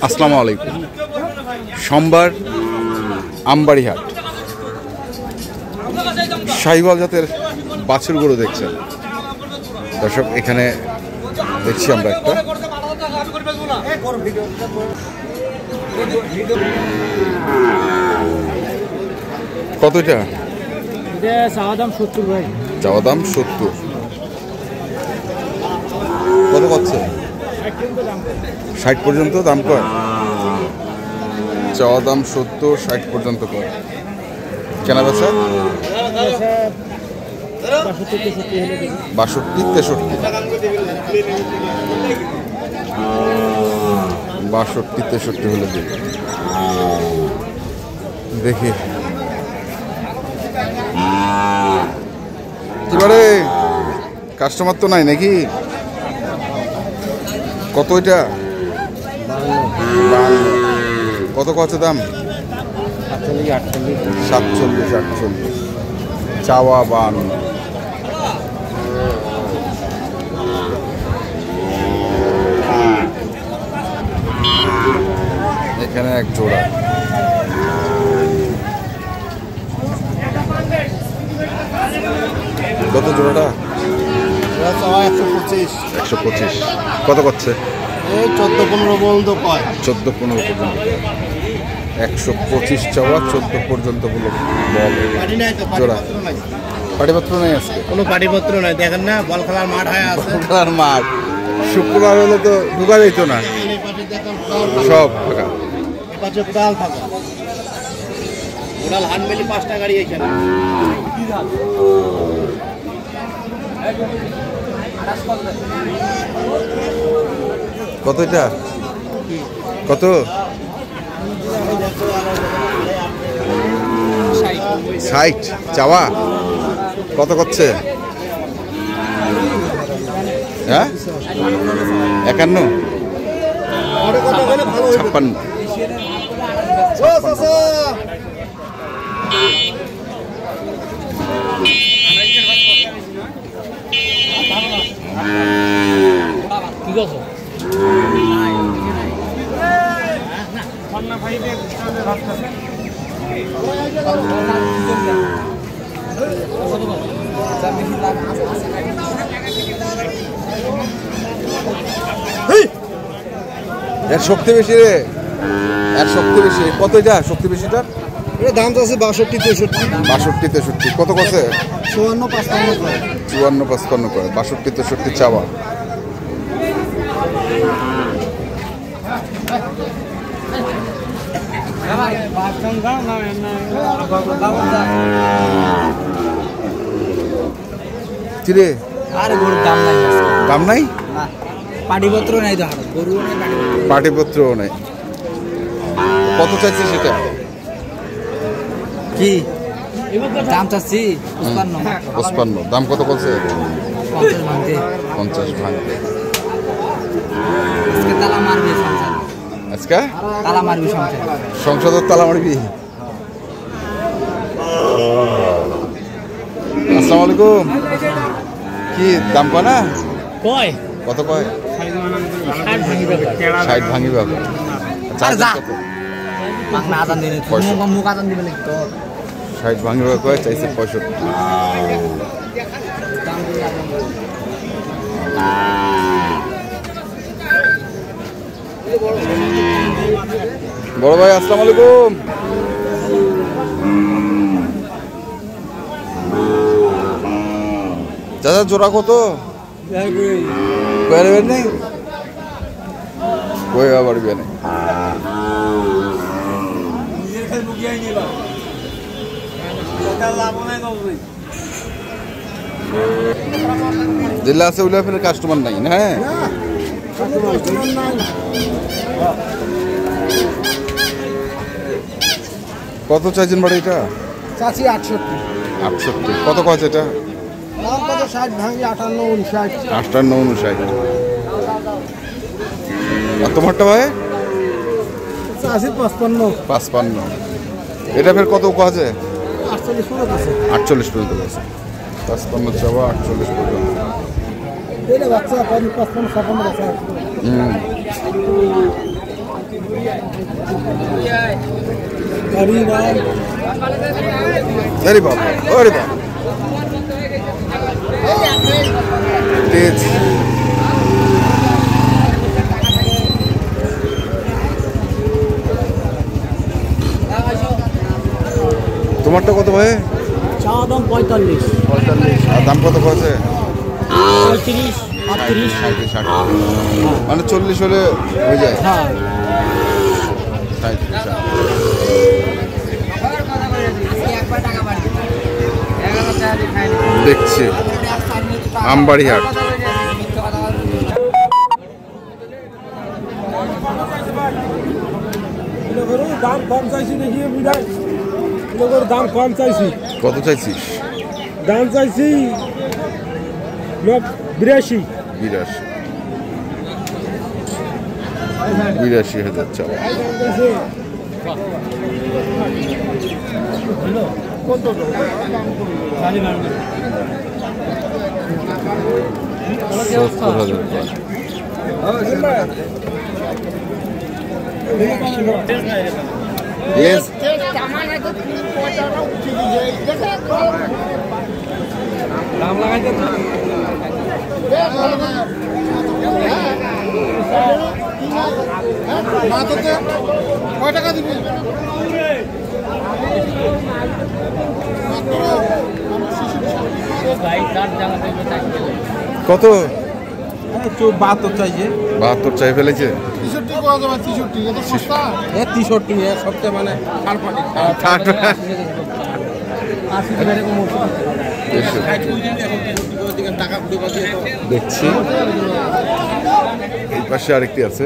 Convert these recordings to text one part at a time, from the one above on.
আসসালামু আলাইকুম। সোমবার আমবাড়িহাট শাহিওয়াল জাতের বাছুর গরু দেখছেন দর্শক। এখানে দেখছি আমরা একটা কত এটা? চাওয়া দাম 70 ভাই। চাওয়া দাম 70। কত পাচ্ছে? 60 পর্যন্ত দাম কয়? চাওয়া দাম 70, 60 পর্যন্ত কয়। কেনা বেচা 62-63 হলে দেবে। দেখি এবারে কাস্টমার তো নাই নাকি? কত এটা? কত কত দাম? 47-48 চাওয়া 52। এখানে এক জোড়া কত জোড়াটা? 125। কত করছে? 14-15 পর্যন্ত পায়। 14-15 পর্যন্ত। 125 চাওয়া, 14 পর্যন্ত বলে জোড়া। পাটিপত্র নেই আজকে? কোনো পাটিপত্র নাই, দেখেন না বল খেলার মাঠ হয়ে আছে। খেলার মাঠ শুক্রবার হলে তো ঢুকা যেত না, সব ফাঁকা। ডাল ফাঁকা, ওরাল হানবেলি 5টা গাড়ি এখানে। কত এটা? কত? 60 চাওয়া। কত করছে? হ্যাঁ 51, 56। ঠিক আছে এর শক্তি বেশি রে, এর শক্তি বেশি। কত এটা শক্তি বেশিটা? এর দাম তো আছে 62-63। কত করছে? 54-55 করে। 54-55 করে। 62-63 চাওয়া। কিরে আরে গরুর দাম নাই, দাম নাই? পাটিপত্র নাই তো, গরু নাই, পাটিপত্রও নাই। কত চাইছে সেটা? কি দাম চাচ্ছি? 55। দাম কত বলছে? 50 50 ভাঙতে। ভাঙতে। আজকে তালা মারবি সংসার, আজকে তালা মারবি সংসার, সংসদের তালা মারবি। আসসালামু আলাইকুম। কি দাম কয় না? কয় কত কয়? 60 ভাঙি পাবে। আরে যা মাক না আজান দিলে মুখ আজান দিবে নাকি? তো 60 ভাঙি পাবে কয়, চাইছে 65। বড় ভাই আসসালামু আলাইকুম। দাদা জোড়া কত? নেই কই আবার বিয়ে নেই। জেলা আছে ওগুলো আপনার কাস্টমার নাই না? হ্যাঁ কত চাইছেন বাড়ি এটা? চাচি 68। কত কয় এটা? দাম কত? 60 ভাঙি 58-59। 58-59। আর তোমারটা ভাই? চাচি 55। এটা ফের কত আছে? 48 পর্যন্ত আছে। 48 পর্যন্ত আছে। 55 চাওয়া, 48 পর্যন্ত। এটা বাচ্চা 55-56 বাচ্চা। আরে বাবা, আরে বাবা, তেজ। তোমারটা কত ভাই? চাওয়া দাম 45, 45। আর দাম কত আছে? 35, 38। 60। মানে 40 হলে হয়ে যায়। হ্যাঁ 37। দেখছি আমবাড়ি হাট। দাম কম চাইছি দেখি বুঝাই দাম কম চাইছি কত চাইছিস? দাম চাইছি 82। 82,000 চাওয়া। Yes. কয় টাকা দিবি? কত? 72 চাইছে। 72 চাই ফেলেছে। 63 পাওয়া যাবে, 63 এটা সস্তা। 63 সবচেয়ে মানে দেখছি এই পাশে আরেকটি আছে।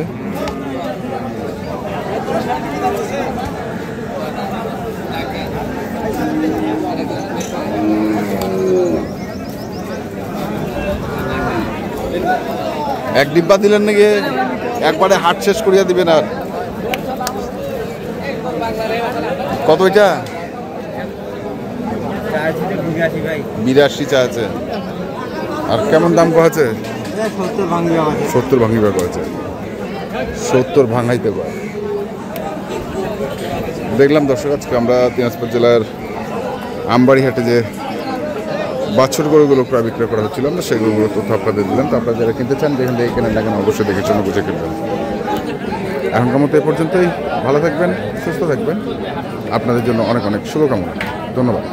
এক ডিব্বা দিলেন নাকি? একবারে হাট শেষ করিয়া দিবেন। আর কত এটা? 82 চা আছে। আর কেমন দাম করেছে? 70 ভাঙিবা করেছে। 70 ভাঙাইতে পারে। দেখলাম দর্শক, আজকে আমরা দিনাজপুর জেলার আমবাড়ি হাটে যে বাছুর গরুগুলো প্রায় বিক্রয় করা হচ্ছিল, আমরা সেই গরুগুলো তথ্য আপনাদের দিলাম। তো আপনারা যারা কিনতে চান, যেখান থেকে কেনেন না কেন, অবশ্যই দেখে শুনে বুঝে কিনবেন। এখনকার মতো এ পর্যন্তই। ভালো থাকবেন, সুস্থ থাকবেন। আপনাদের জন্য অনেক অনেক শুভকামনা। ধন্যবাদ।